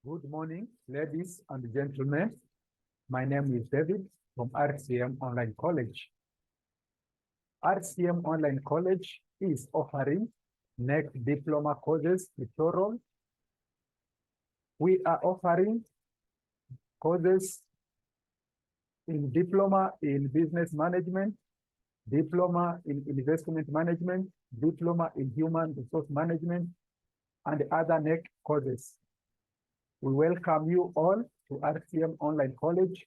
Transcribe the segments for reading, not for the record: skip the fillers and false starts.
Good morning, ladies and gentlemen. My name is David from RCM Online College. RCM Online College is offering KNEC diploma courses tutorial. We are offering courses in diploma in business management, diploma in investment management, diploma in human resource management, and other KNEC courses. We welcome you all to RCM Online College.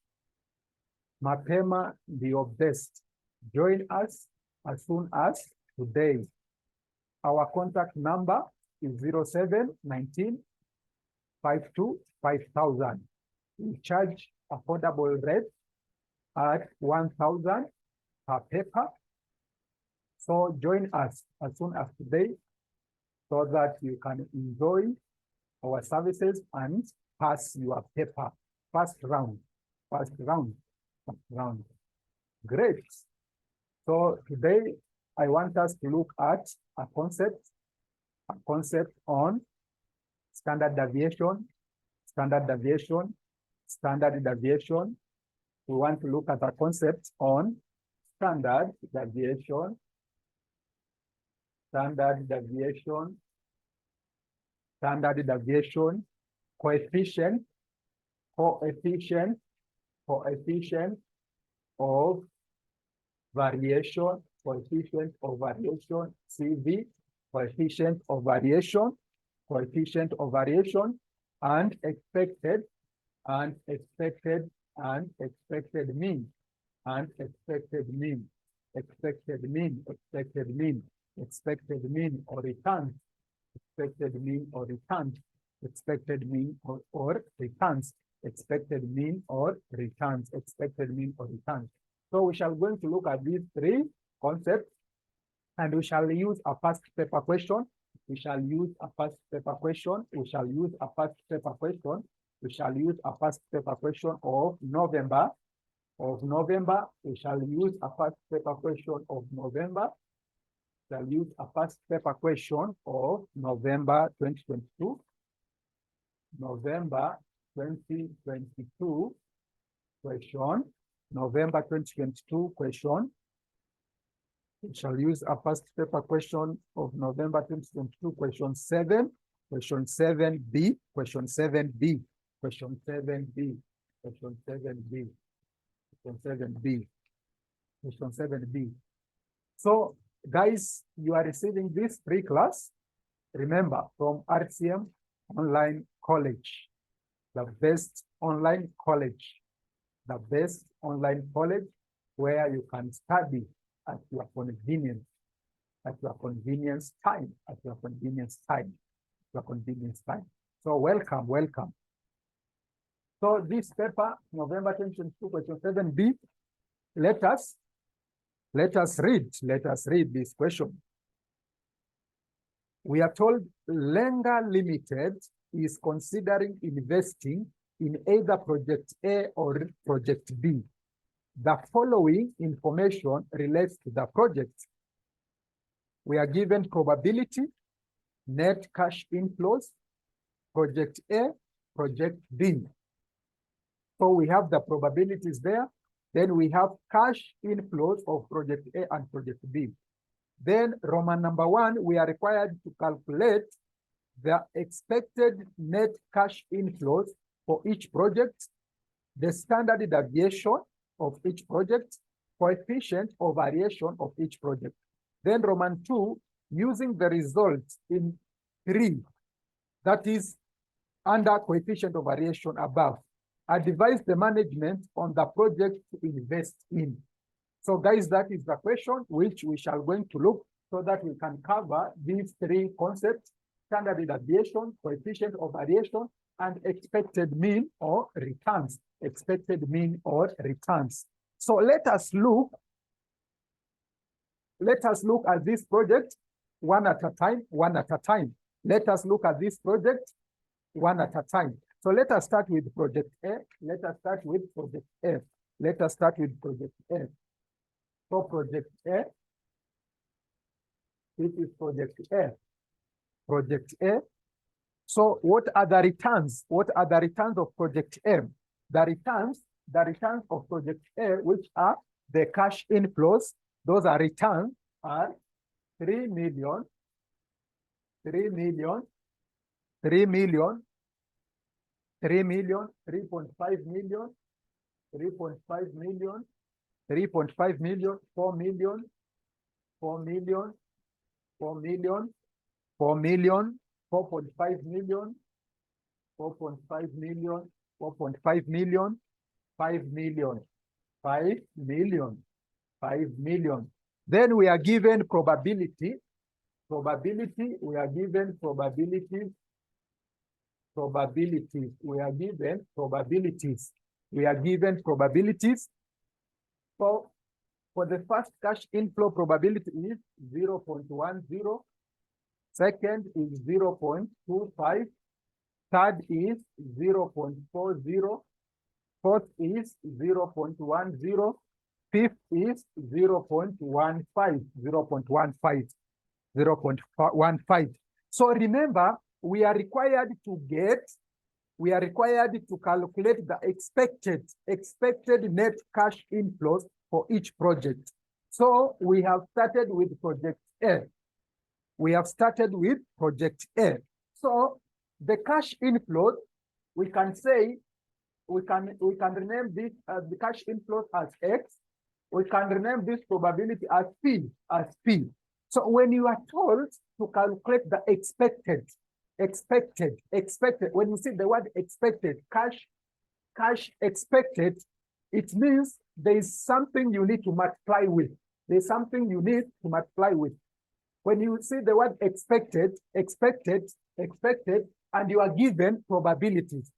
Mapema ndio best. Join us as soon as today. Our contact number is 0719 52 5000. We charge affordable rate at 1,000 per paper. So join us as soon as today so that you can enjoy our services and pass your paper. First round. Great. So today I want us to look at a concept on standard deviation. We want to look at a concept on standard deviation, coefficient of variation, CV, coefficient of variation, and expected mean, or returns, expected mean or returns. So we shall going to look at these three concepts, and we shall use a past paper question. We shall use a past paper question of November. We shall use a past paper question of November. November 2022. November 2022 question. We shall use a past paper question of November 2022, question 7. Question 7B. So, guys, you are receiving this free class, remember, from RCM Online College, the best online college where you can study at your convenience time. So welcome. So this paper, November 2022, question 7B, let us read this question. We are told Lenga Limited is considering investing in either Project A or Project B. The following information relates to the project. We are given probability, net cash inflows, Project A, Project B. So we have the probabilities there. Then we have cash inflows of Project A and Project B. Then Roman number 1, we are required to calculate the expected net cash inflows for each project, the standard deviation of each project, coefficient of variation of each project. Then Roman 2, using the results in 3, that is under coefficient of variation above, advise the management on the project to invest in. So guys, that is the question which we shall going to look so that we can cover these three concepts: standard deviation, coefficient of variation, and expected mean or returns. So let us look at this project one at a time. Let us look at this project one at a time. So let us start with Project A. So Project A, this is Project A. So what are the returns? What are the returns of project A? The returns of project A, which are the cash inflows, those are returns, are 3 million, 3 million, 3 million, 3 million, 3.5 million, 3.5 million, 3.5 million, 4 million, 4 million, 4 million, 4 million, 4.5 million, 4.5 million, 4.5 million, 5 million, 5 million, 5 million. Then we are given probability. Probability, we are given probabilities. Probabilities, we are given probabilities. We are given probabilities. For the first cash inflow probability is 0.10. Second is 0.25. Third is 0.40. Fourth is 0.10. Fifth is 0.15. 0.15. 0.15. So remember, we are required to calculate the expected net cash inflows for each project. So we have started with project A. We have started with project A. So the cash inflows, we can say, we can rename this as the cash inflows as X. We can rename this probability as P, So when you are told to calculate the expected, when you see the word expected, cash expected, it means there is something you need to multiply with. There's something you need to multiply with. When you see the word expected, and you are given probabilities,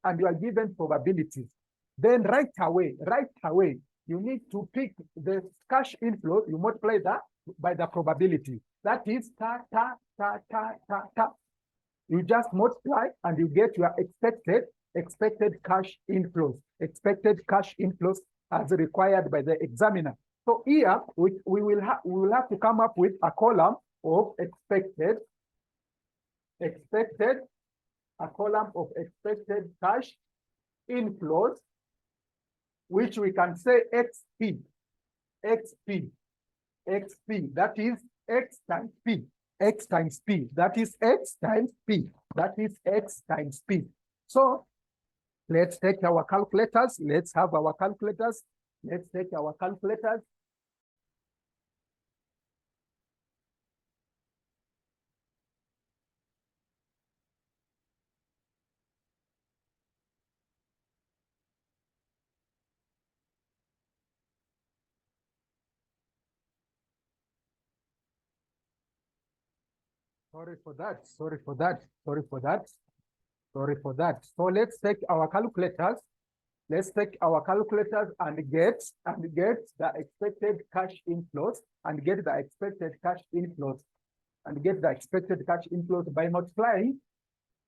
then right away, you need to pick the cash inflow, you multiply that by the probability. That is ta. You just multiply and you get your expected cash inflows as required by the examiner. So here we will have to come up with a column of expected cash inflows, which we can say XP. That is X times P. That is X times P. So let's take our calculators. Let's have our calculators. Let's take our calculators. Sorry for that. So let's take our calculators. Let's take our calculators and get the expected cash inflows and get the expected cash inflows by multiplying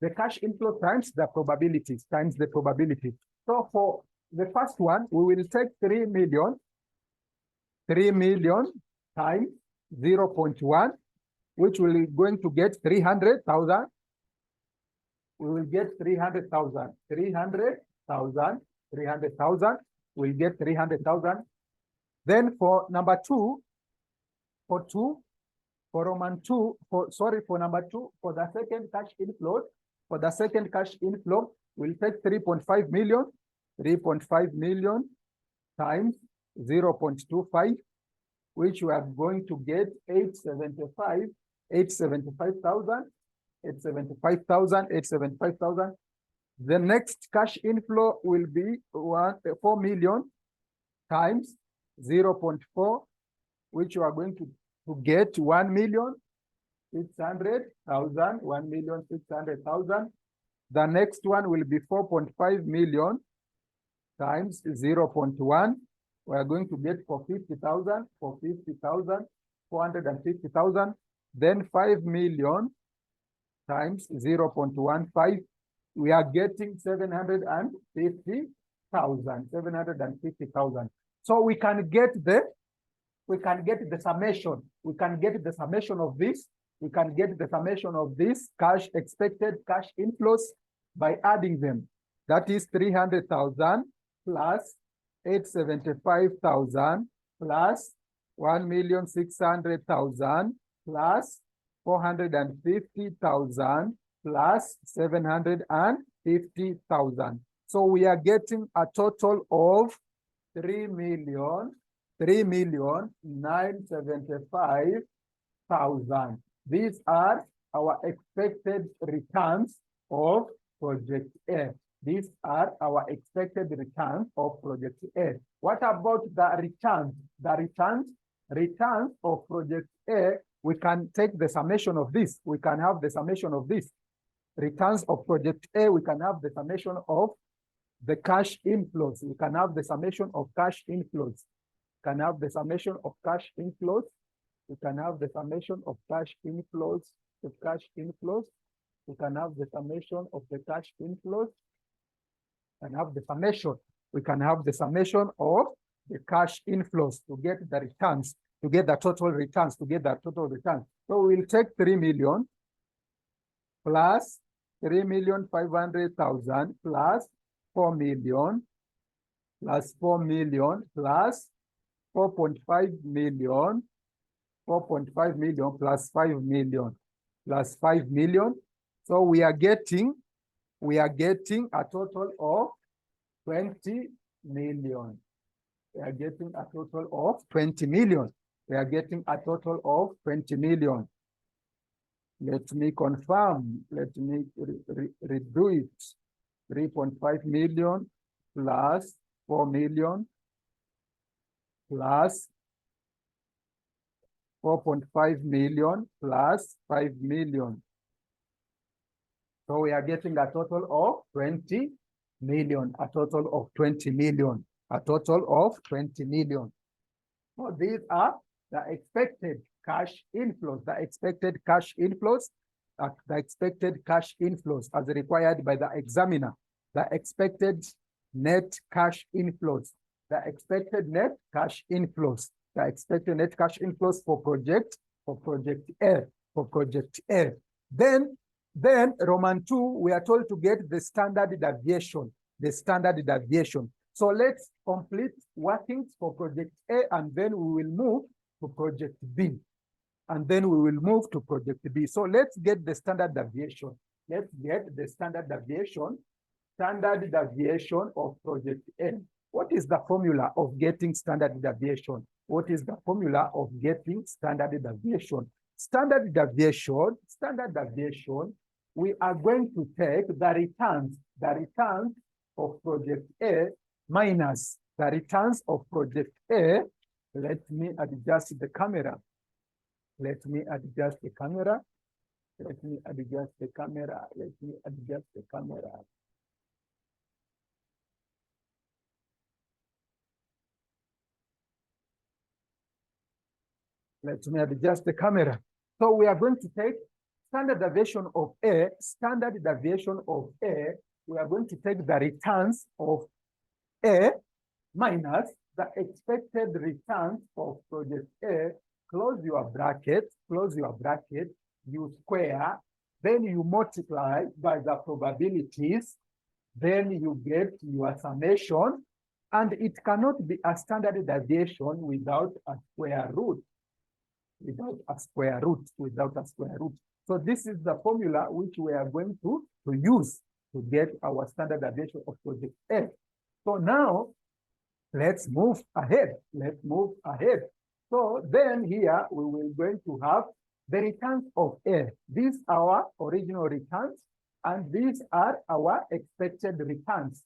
the cash inflow times the probability. So for the first one, we will take 3 million times 0.1, which will going to get 300,000. We will get 300,000. 300,000. We'll get 300,000. Then for number two, for number two, for the second cash inflow, we'll take 3.5 million. 3.5 million times 0.25, which we are going to get 875,000. The next cash inflow will be 4 million times 0.4, which you are going to get 1,600,000. The next one will be 4.5 million times 0.1. We are going to get 450,000. Then 5 million times 0.15. We are getting 750,000. So we can get the summation. We can get the summation of this We can get the summation of this cash, expected cash inflows by adding them. That is 300,000 plus 875,000 plus 1,600,000 plus 450,000 plus 750,000. So we are getting a total of 3,975,000. These are our expected returns of project A. These are our expected returns of project A. What about the returns? The returns of project A, we can take the summation of this. We can have the summation of this. Returns of project A, we can have the summation of the cash inflows. We can have the summation of cash inflows. We can have the summation of cash inflows. We can have the summation of cash inflows, of cash inflows. We can have the summation of the cash inflows. And have the summation. We can have the summation of the cash inflows to get the returns, to get the total returns, to get the total returns. So we'll take 3 million plus 3,500,000 plus 4 million plus 4 million plus 4.5 million, 4.5 million plus 5 million plus 5 million. So we are getting a total of 20 million. We are getting a total of 20 million. We are getting a total of 20 million. Let me confirm. Let me redo it. 3.5 million plus 4 million plus 4.5 million plus 5 million. So we are getting a total of 20 million, a total of 20 million, a total of 20 million. So these are the expected cash inflows, the expected cash inflows, the expected cash inflows as required by the examiner, the expected net cash inflows, the expected net cash inflows, the expected net cash inflows for project A, for project A. Then Roman 2, we are told to get the standard deviation, the standard deviation. So let's complete workings for project A, and then we will move to project B. And then we will move to project B. So let's get the standard deviation. Let's get the standard deviation of project A. What is the formula of getting standard deviation? What is the formula of getting standard deviation? Standard deviation, we are going to take the returns of project A minus the returns of project A. Let me adjust the camera. Let me adjust the camera. Let me adjust the camera. Let me adjust the camera. Let me adjust the camera. So we are going to take standard deviation of A, standard deviation of A. We are going to take the returns of A minus the expected returns of project A. Close your bracket, you square, then you multiply by the probabilities, then you get your summation, and it cannot be a standard deviation without a square root. Without a square root. So this is the formula which we are going to use to get our standard deviation of project A. So now, let's move ahead. So then here, we will going to have the returns of A. These are our original returns, and these are our expected returns.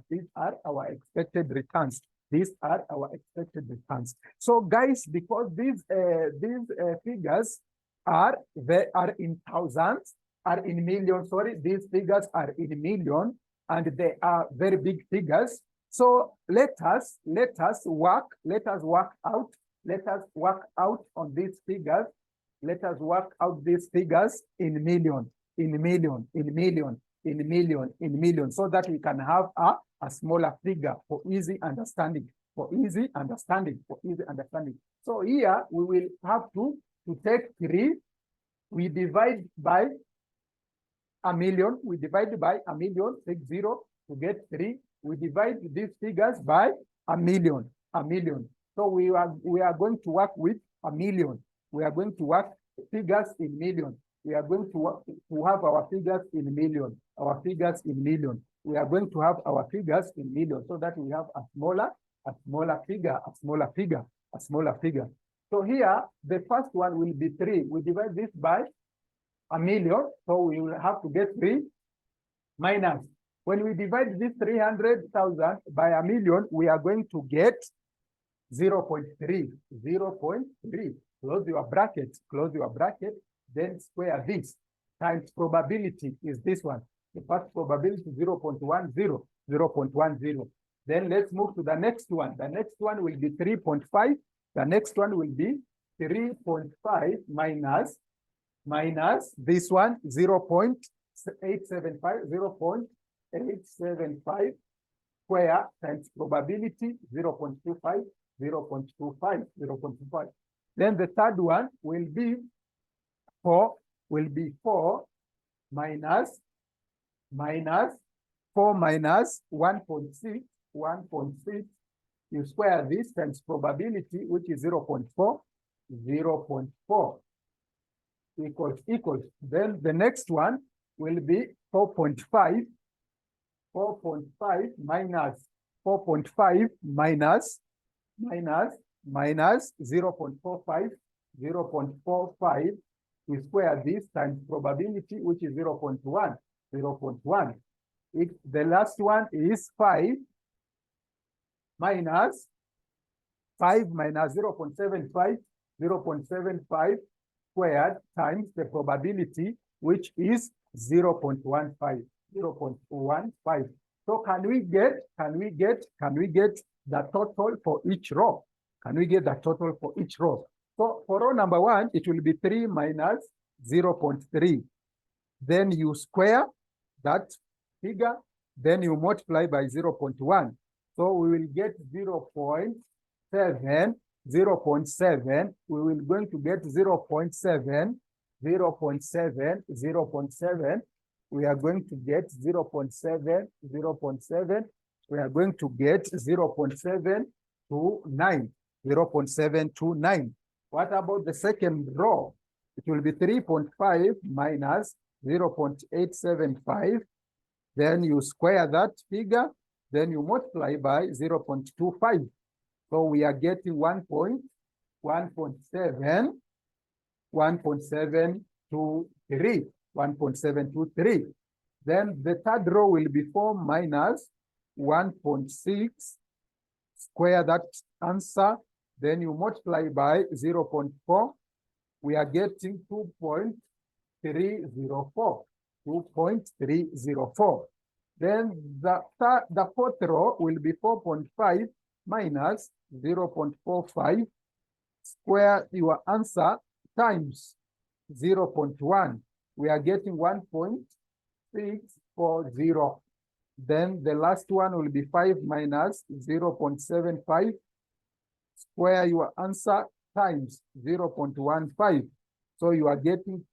These are our expected returns. So guys, because these figures are in thousands, are in millions, sorry, these figures are in million, and they are very big figures. So let us work out on these figures. Let us work out these figures in million, so that we can have a smaller figure for easy understanding. So here we will have to to take 3, we divide by a million. We divide by a million, take 0 to get 3. We divide these figures by a million. So we are going to work with a million. We are going to work figures in million. We are going to have our figures in million. Our figures in million. We are going to have our figures in million, so that we have a smaller figure. So here, the first one will be 3. We divide this by a million, so we will have to get 3 minus. When we divide this 300,000 by a million, we are going to get 0.3. 0.3. Close your bracket, then square this times probability is this one. The first probability 0.10, 0.10. Then let's move to the next one. The next one will be 3.5. The next one will be 3.5 minus this one, 0.875, 0.875 square times probability 0.25, 0.25. Then the third one will be 4 minus 4 minus 1.6, 1.6. You square this times probability, which is 0.4, 0.4 equals. Then the next one will be 4.5, 4.5 minus 4.5 minus 0.45, 0.45. We square this times probability, which is 0.1, 0.1. The last one is 5 minus 0.75, 0.75 squared times the probability, which is 0.15, 0.15. So can we get the total for each row? Can we get the total for each row? So for row number 1, it will be 3 minus 0.3. Then you square that figure, then you multiply by 0.1. So we will get 0.7, 0.7. We will going to get 0.7, 0.7, 0.7. We are going to get 0.7, 0.7. We are going to get 0.729, 0.729. What about the second row? It will be 3.5 minus 0.875. Then you square that figure, then you multiply by 0.25. So we are getting 1.723, 1.723. Then the third row will be 4 minus 1.6. Square that answer, then you multiply by 0.4. We are getting 2.304. 2.304. Then the fourth row will be 4.5 minus 0.45. Square your answer times 0.1. We are getting 1.640. Then the last one will be 5 minus 0.75. Square your answer times 0.15. So you are getting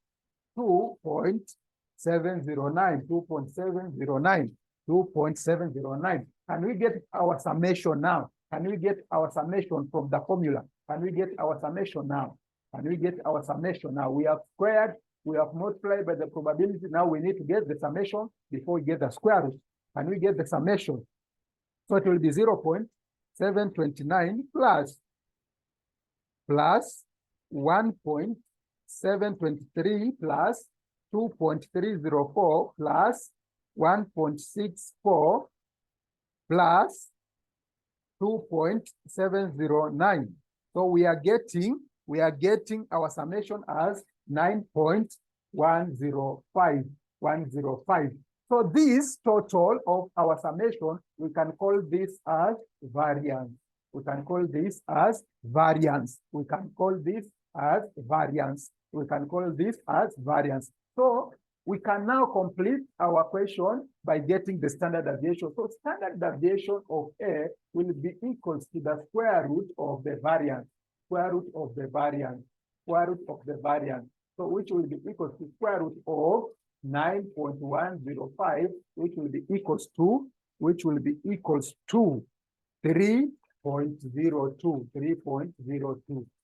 2.709, 2.709, 2.709. Can we get our summation now? Can we get our summation from the formula? Can we get our summation now? Can we get our summation now? We have squared, we have multiplied by the probability. Now we need to get the summation before we get the square root. Can we get the summation? So it will be 0.729 plus 1.723 plus 2.304 plus 1.64 plus 2.709. So we are getting our summation as 9.105. 105. So this total of our summation, we can call this as variance. We can call this as variance. We can call this as variance. We can call this as variance. So we can now complete our question by getting the standard deviation. So standard deviation of A will be equals to the square root of the variance. Square root of the variance. square root of the variance. So which will be equal to square root of 9.105, which will be equals to 3.02.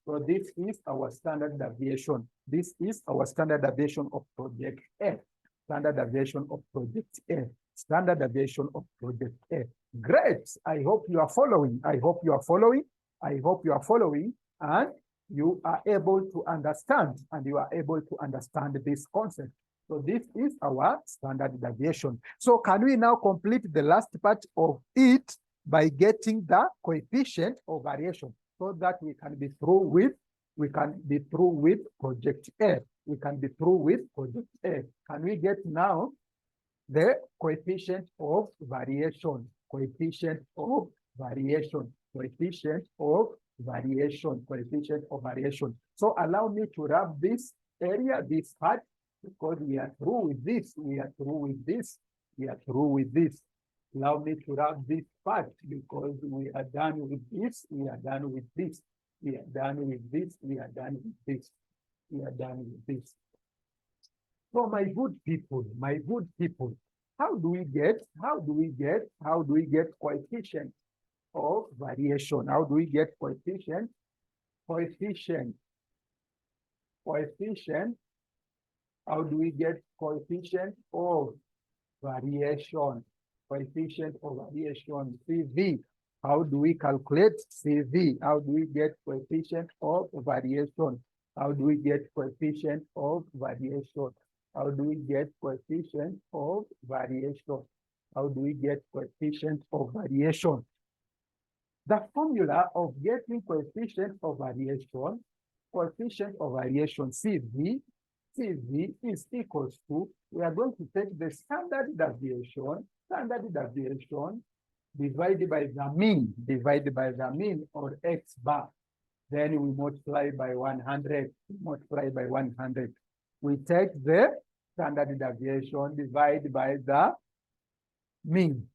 So this is our standard deviation. This is our standard deviation of project A. Standard deviation of project A. Standard deviation of project A. Great. I hope you are following. I hope you are following. I hope you are following, and you are able to understand, this concept. So this is our standard deviation. So can we now complete the last part of it by getting the coefficient of variation, so that we can be through with project A. We can be through with project A. Can we get now the coefficient of variation? Coefficient of variation. Coefficient of variation. Coefficient of variation. So allow me to wrap this area, this part, because we are through with this. We are through with this. We are through with this. Allow me to wrap this part, because we are done with this. We are done with this. We are done with this. We are done with this. We are done with this. So my good people, how do we get coefficient of variation? How do we get coefficient? How do we get coefficient of variation? Coefficient of variation, CV. How do we calculate CV? How do we get coefficient of variation? How do we get coefficient of variation? How do we get coefficient of variation? How do we get coefficient of variation? The formula of getting coefficient of variation CV is equals to, we are going to take the standard deviation divided by the mean, or X bar. Then we multiply by 100, We take the standard deviation divided by the mean,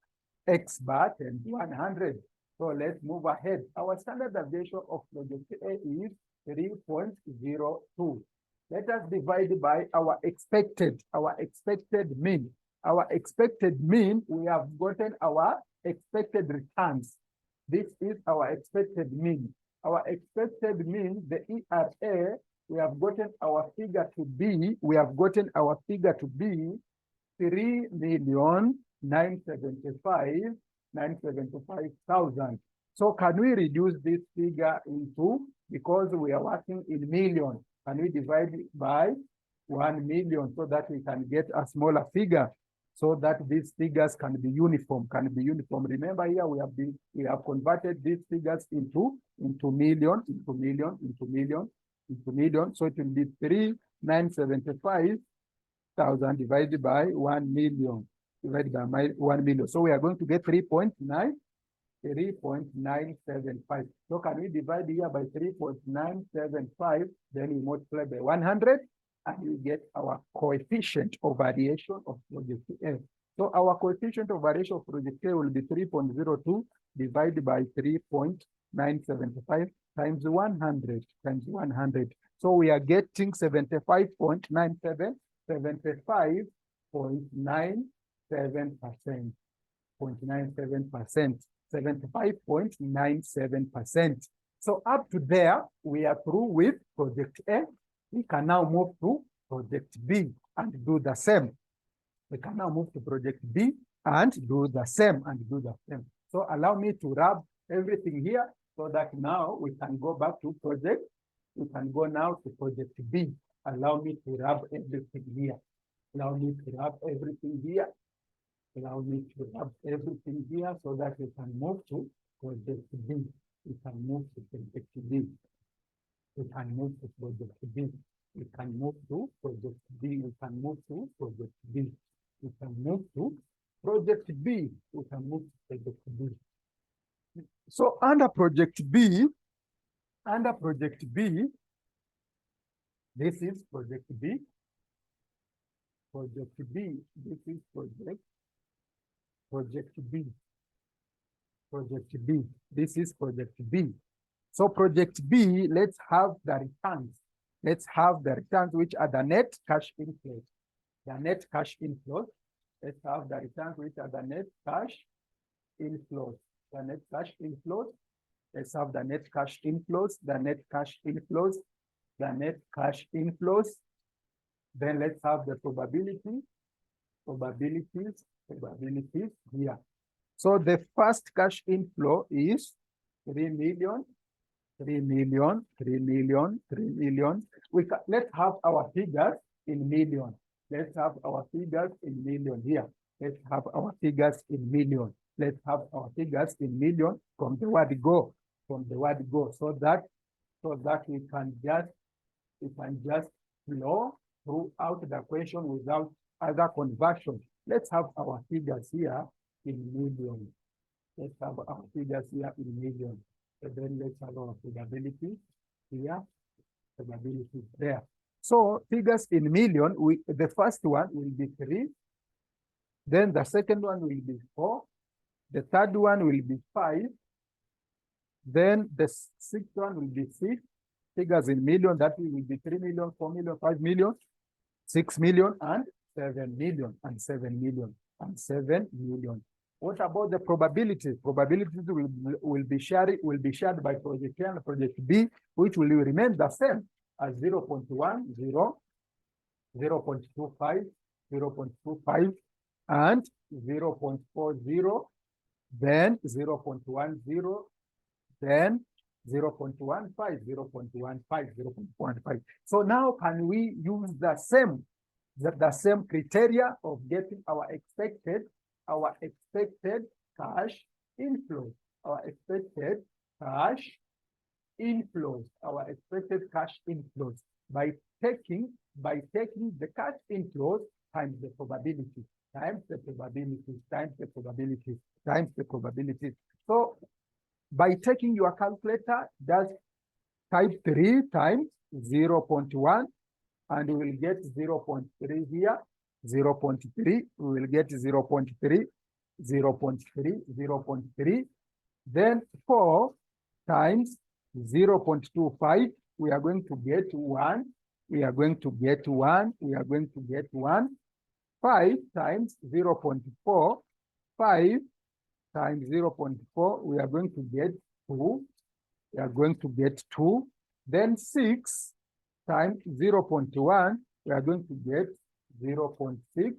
X bar and 100. So let's move ahead. Our standard deviation of project A is 3.02. Let us divide by our expected mean. Our expected mean, we have gotten our expected returns. This is our expected mean. Our expected mean, the ERA, we have gotten our figure to be, 3,975,000. So can we reduce this figure into, because we are working in million, can we divide it by 1 million so that we can get a smaller figure, so that these figures can be uniform, Remember here we have converted these figures into million. So it will be 3,975,000 divided by 1 million. So we are going to get 3.975. So can we divide here by 3.975? Then we multiply by 100, and we get our coefficient of variation of project A. So our coefficient of variation of project A will be 3.02 divided by 3.975 times 100. So we are getting 75.97%. 75.97%. So up to there, we are through with project A. We can now move to project B and do the same. So allow me to wrap everything here, so that now we can go back to project. We can go now to project B. Allow me to wrap everything here. so that we can move to project B. We can move to project B. We can move to project B. We can move to project B. We can move to project B. We can move to project B. We can move to project B. So under project B, this is project B. Project B. This is project B. Project B. This is project B. So project B, let's have the returns. let's have the returns which are the net cash inflows. The net cash inflows. Let's have the returns which are the net cash inflows. The net cash inflows. Let's have the net cash inflows, the net cash inflows, the net cash inflows. Then let's have the probabilities here. So the first cash inflow is 3 million, 3 million, 3 million, 3 million. Let's have our figures in million. Let's have our figures in million here. Let's have our figures in million. Let's have our figures in million from the word go, so that we can just flow throughout the question without other conversion. Let's have our figures here in million. Let's have our figures here in million. And then let's have our probability here, probability there. So figures in million, the first one will be 3. Then the second one will be 4. The third one will be 5. Then the sixth one will be 6. Figures in million, that will be 3 million, 4 million, 5 million, 6 million, and 7 million, and 7 million, and 7 million. What about the probabilities? Probabilities will be shared by project A and project B, which will remain the same as 0.10, 0.25, 0.25, and 0.40, then 0.10, then 0.15, 0.15, 0.15. So now can we use the same criteria of getting our expected cash inflows, our expected cash inflows by taking the cash inflows times the probability, times the probability. So by taking your calculator, just type 3 times 0.1, and we will get 0.3 here, 0.3, we will get 0.3, 0.3, 0.3. Then 4 times 0.25, we are going to get 1, we are going to get 1, we are going to get 1. 5 times 0.4, 5 times 0.4, we are going to get 2, we are going to get 2. Then 6 times 0.1, we are going to get 0.6.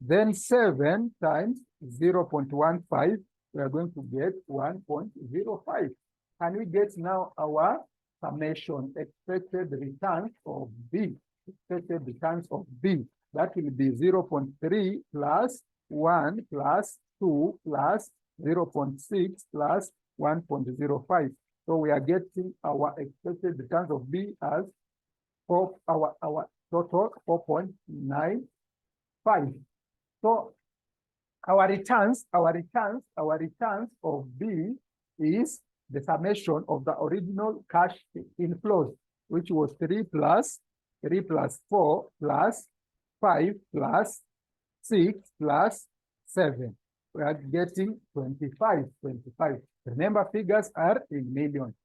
Then 7 times 0.15, we are going to get 1.05. Can we get now our summation, expected returns of B? Expected returns of B. That will be 0.3 plus 1 plus 2 plus 0.6 plus 1.05. So we are getting our expected returns of B as our total 4.95. So our returns of B is the summation of the original cash inflows, which was 3 plus 4 plus 5 plus 6 plus 7. We are getting 25. Remember, figures are in million.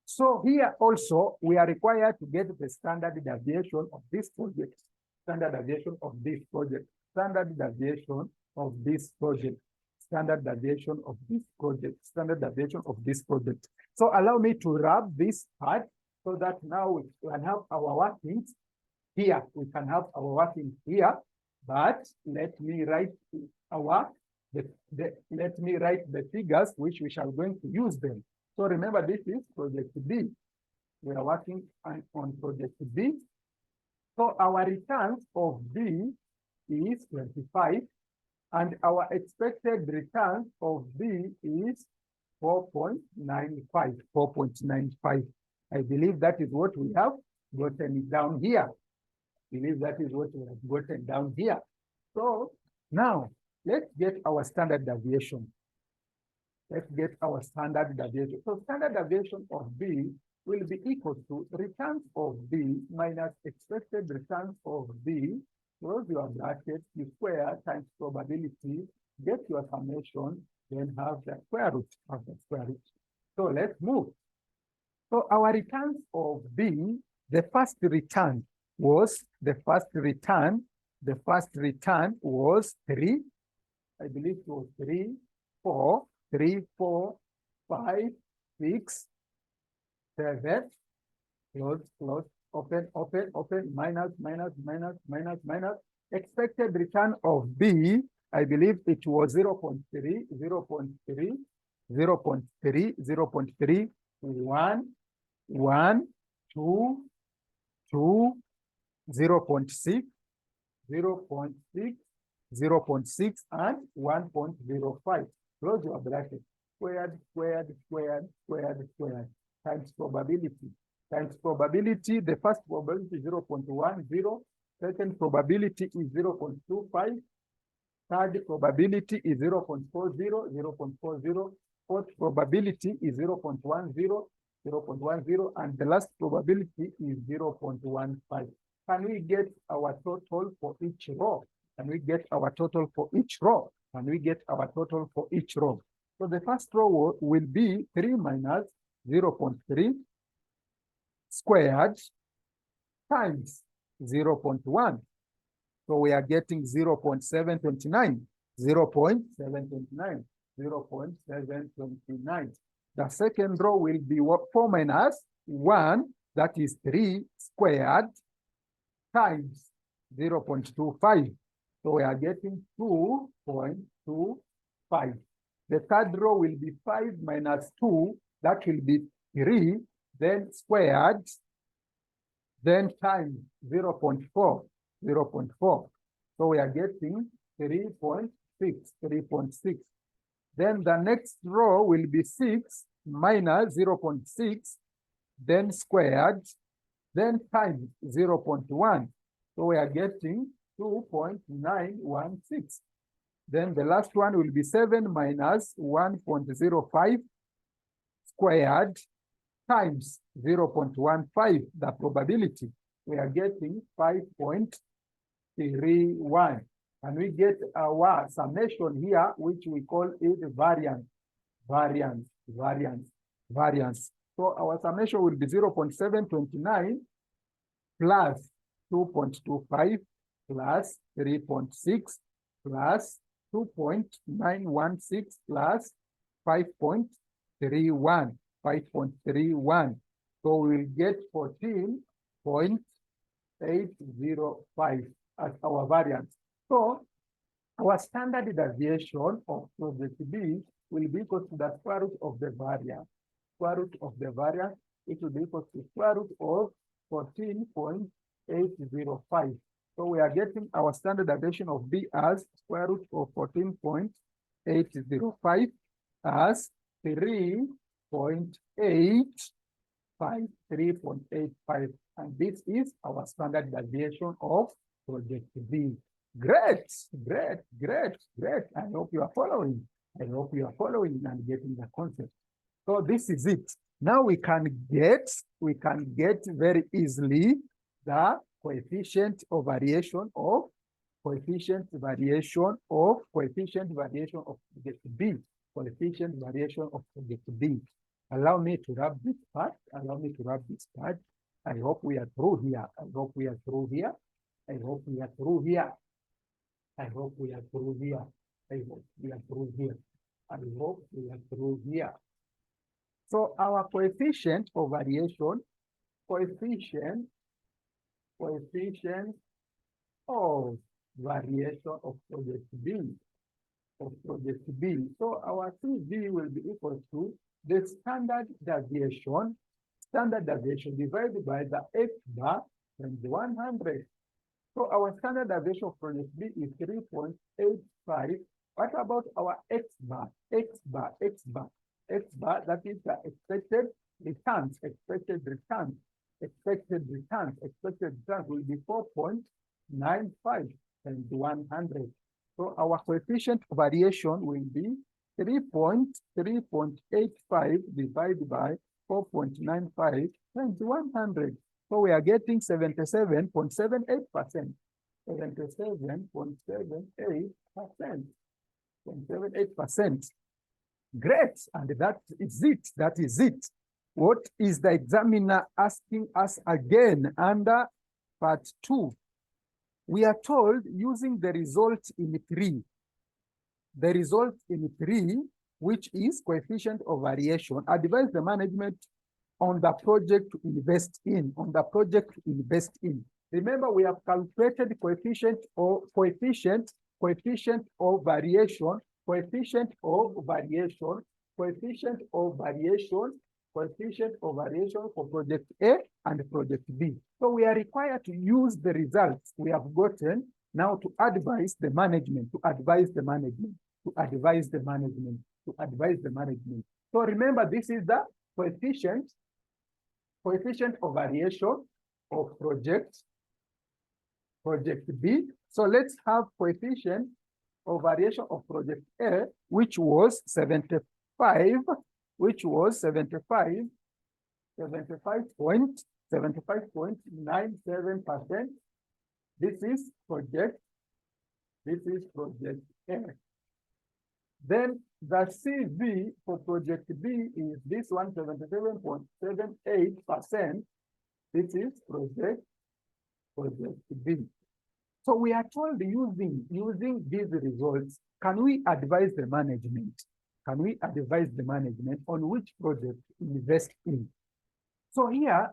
So here also, we are required to get the standard deviation of this project. Standard deviation of this project. So allow me to wrap this part so that now we can have our workings here. But let me write the figures which we shall going to use them. So remember, this is project B. We are working on project B. So our returns of B is 25, and our expected returns of B is 4.95. I believe that is what we have gotten down here. So now let's get our standard deviation. So standard deviation of B will be equal to returns of B minus expected returns of B. Close your bracket, you square times probability, get your summation, then have the square root. So let's move. So our returns of B, the first return was 3. I believe it was 3, 4, 3, 4, 5, 6, 7, close, open, minus. Expected return of B, I believe it was 0.3, 1, 2, 0.6, 0.6, and 1.05. Close your bracket. Squared, times probability. The first probability is 0.10. Second probability is 0.25. Third probability is 0.40. Fourth probability is 0.10, and the last probability is 0.15. Can we get our total for each row? So the first row will be 3 minus 0.3 squared times 0.1. So we are getting 0.729. The second row will be 4 minus 1, that is 3 squared times 0.25. So we are getting 2.25. The third row will be 5 minus 2, that will be 3, then squared, then times 0.4. So we are getting 3.6. Then the next row will be 6 minus 0.6, then squared, then times 0.1. So we are getting 2.916. Then the last one will be 7 minus 1.05 squared times 0.15, the probability. We are getting 5.31. And we get our summation here, which we call it variance. So our summation will be 0.729 plus 2.25 plus 3.6 plus 2.916 plus 5.31. So we will get 14.805 as our variance. So our standard deviation of project B will be equal to the square root of the variance. It will be equal to square root of 14.805. So we are getting our standard deviation of B as square root of 14.805 as 3.85. And this is our standard deviation of project B. Great. I hope you are following. and getting the concept. So this is it. Now we can get very easily the coefficient variation of project B. Allow me to wrap this part. I hope we are through here. So our coefficient of variation of project B. So our CV will be equal to the standard deviation divided by the X bar and 100. So our standard deviation of project B is 3.85. What about our X bar? That is the expected returns. Expected returns will be 4.95 and 100. So our coefficient of variation will be 3.85 divided by 4.95 times 100. So we are getting 77.78%. 77.78%. Great, and that is it. What is the examiner asking us again under part 2? We are told using the result in 3. The result in 3, which is coefficient of variation, advise the management on the project to invest in, Remember, we have calculated coefficient of variation, coefficient of variation for project A and project B. So we are required to use the results we have gotten now to advise the management, So remember, this is the coefficient of variation of project B. So let's have coefficient of variation of project A, which was 75.97%. This is project A. Then the CV for project B is this one, 77.78%. This is project B. So we are told using these results, can we advise the management? On which project to invest in? So here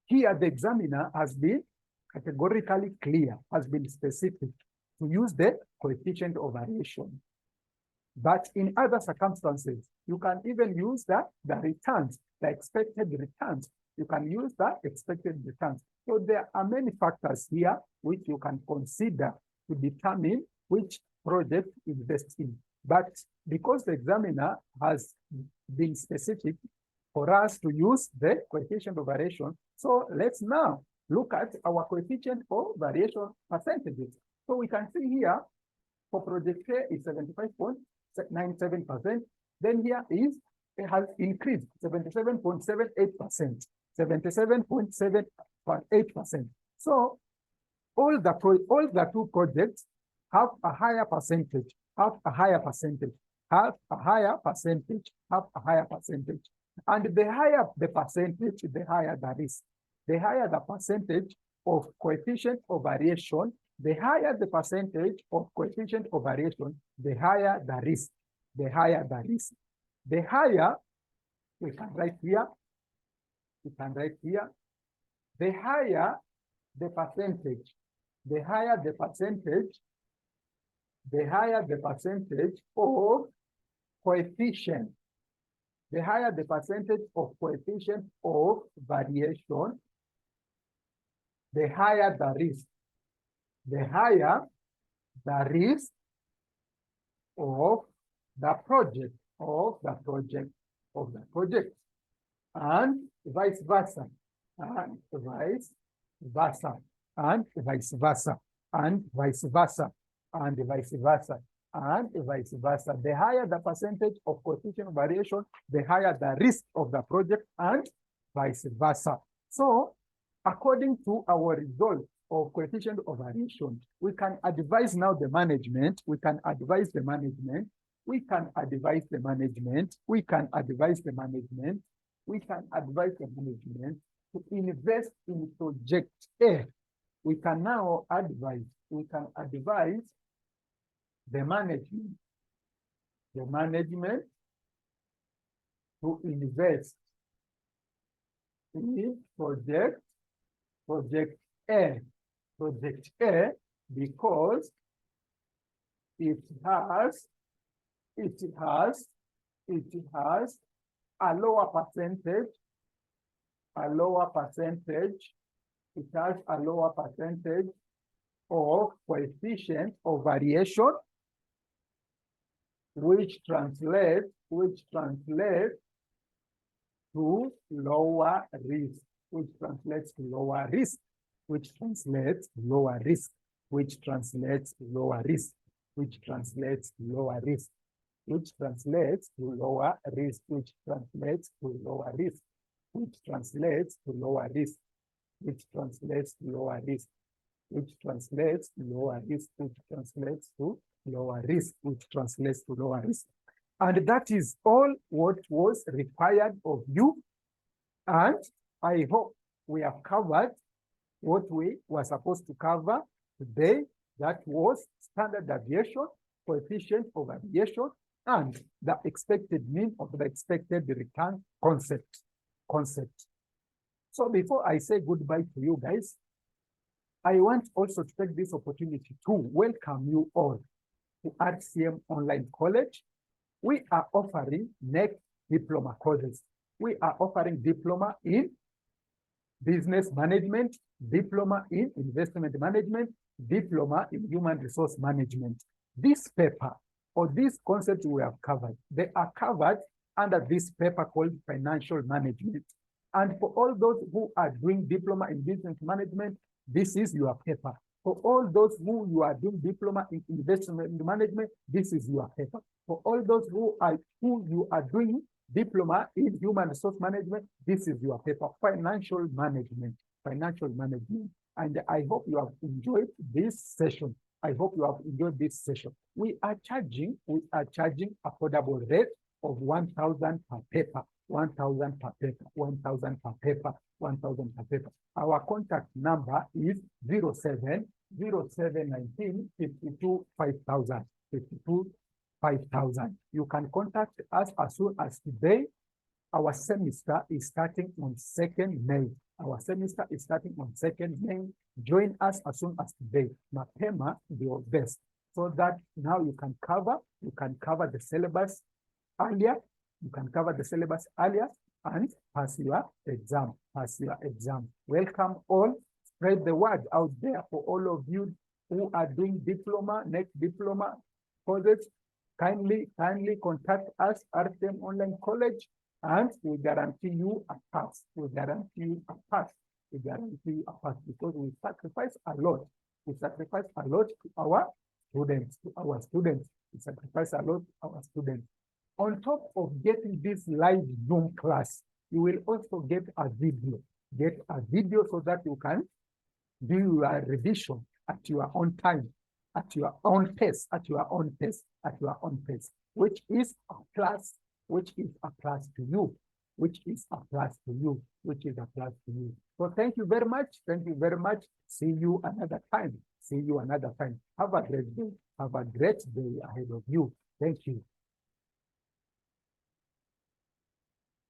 the examiner has been categorically clear, has been specific to use the coefficient of variation. But in other circumstances, you can even use the returns, the expected returns. You can use the expected returns. So there are many factors here which you can consider to determine which project to invest in. But because the examiner has been specific for us to use the coefficient of variation, so let's now look at our coefficient of variation percentages. So we can see here for project A is 75.97%. Then here it has increased 77.78%. 77.78%. So all the two projects have a higher percentage, And the higher the percentage, the higher the risk. The higher the percentage of coefficient of variation, the higher the percentage of coefficient of variation, the higher the risk. The higher, we can write here, the higher the percentage, of coefficient, the higher the percentage of coefficient of variation, the higher the risk. The higher the risk of the project, and vice versa, and vice versa, and vice versa, and vice versa, and vice versa, and vice versa. The higher the percentage of coefficient of variation, the higher the risk of the project, and vice versa. So, according to our result of coefficient of variation, we can advise now the management, to invest in project A. We can now advise the management to invest in project A. Because it has a lower percentage, of coefficient of variation, which translates to lower risk, which translates to lower risk. And that is all what was required of you And I hope we have covered what we were supposed to cover today. That was standard deviation, coefficient of aviation, and the expected mean of the expected return concept. So before I say goodbye to you guys, I want also to take this opportunity to welcome you all to RCM Online College. We are offering KNEC diploma courses. We are offering diploma in business management, diploma in investment management, diploma in human resource management. This paper or these concepts we have covered, they are covered under this paper called financial management. And for all those who are doing diploma in business management, this is your paper. For all those who you are doing diploma in investment management, this is your paper. For all those who you are doing diploma in human resource management, this is your paper, financial management. And I hope you have enjoyed this session. We are charging affordable rate of 1,000 per paper, 1,000 per paper. Our contact number is 0719 52 5000. You can contact us as soon as today. Our semester is starting on 2nd May. Join us as soon as today. Mapema, do your best so that now you can cover the syllabus earlier. And pass your exam. Welcome all. Spread the word out there for all of you who are doing diploma, next diploma courses. Kindly contact us at RCM Online College, and we guarantee you a pass. Because we sacrifice a lot. To our students. On top of getting this live Zoom class, you will also get a video. So that you can do your revision at your own time, at your own pace, which is a plus to you. So thank you very much. See you another time. Have a great day ahead of you. Thank you.